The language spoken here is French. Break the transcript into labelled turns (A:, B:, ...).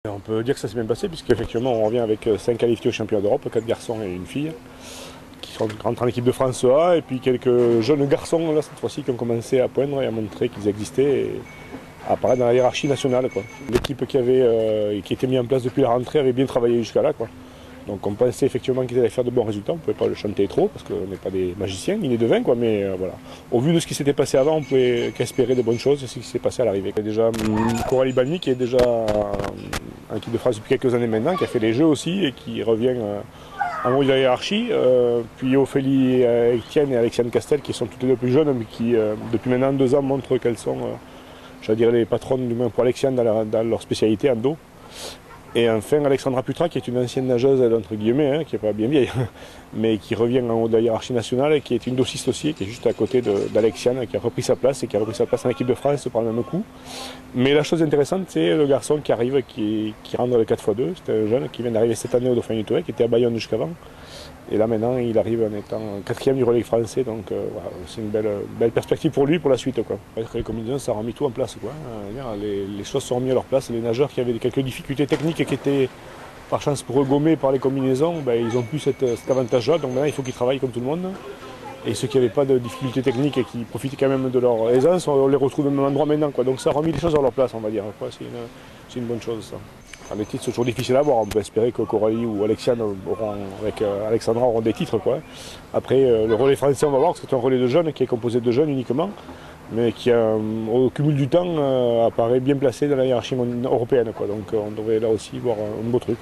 A: On peut dire que ça s'est bien passé puisqu'effectivement on revient avec 5 qualifiés au championnat d'Europe, 4 garçons et une fille qui rentrent en équipe de France A et puis quelques jeunes garçons là cette fois-ci qui ont commencé à poindre et à montrer qu'ils existaient et à apparaître dans la hiérarchie nationale. L'équipe qui était mise en place depuis la rentrée avait bien travaillé jusqu'à là. Donc on pensait effectivement qu'ils allaient faire de bons résultats, on ne pouvait pas le chanter trop parce qu'on n'est pas des magiciens ni des devins, mais voilà. Au vu de ce qui s'était passé avant, on ne pouvait qu'espérer de bonnes choses, c'est ce qui s'est passé à l'arrivée. Il y a déjà Coralie Balmy qui est déjà en équipe de France depuis quelques années maintenant, qui a fait les Jeux aussi et qui revient en haut de la hiérarchie. Puis Ophélie Etienne et Alexiane Castel qui sont toutes les deux plus jeunes mais qui depuis maintenant 2 ans montrent qu'elles sont, je dirais, les patronnes du moins pour Alexiane dans leur spécialité en dos. Et enfin Alexandra Putra qui est une ancienne nageuse entre guillemets, qui n'est pas bien vieille, mais qui revient en haut de la hiérarchie nationale et qui est une dossiste aussi, qui est juste à côté d'Alexiane, qui a repris sa place et qui a repris sa place en équipe de France par le même coup. Mais la chose intéressante, c'est le garçon qui arrive, qui rentre le 4x2, c'est un jeune qui vient d'arriver cette année au Dauphiné du Touet, qui était à Bayonne jusqu'avant. Et là maintenant il arrive en étant 4e du relais français, donc voilà, c'est une belle perspective pour lui pour la suite. Les combinaisons, ça a remis tout en place. Les choses sont remises à leur place. Les nageurs qui avaient quelques difficultés techniques et qui étaient par chance pour eux gommés par les combinaisons, ils ont plus cet avantage-là, donc maintenant il faut qu'ils travaillent comme tout le monde. Et ceux qui n'avaient pas de difficultés techniques et qui profitaient quand même de leur aisance, on les retrouve au même endroit maintenant. Donc ça a remis les choses à leur place, on va dire. C'est une bonne chose ça. Les titres sont toujours difficiles à avoir, on peut espérer que Coralie ou Alexiane avec Alexandra auront des titres. Après, le relais français, on va voir, parce que c'est un relais de jeunes qui est composé de jeunes uniquement, mais qui, au cumul du temps, apparaît bien placé dans la hiérarchie européenne. Donc on devrait là aussi voir un beau truc.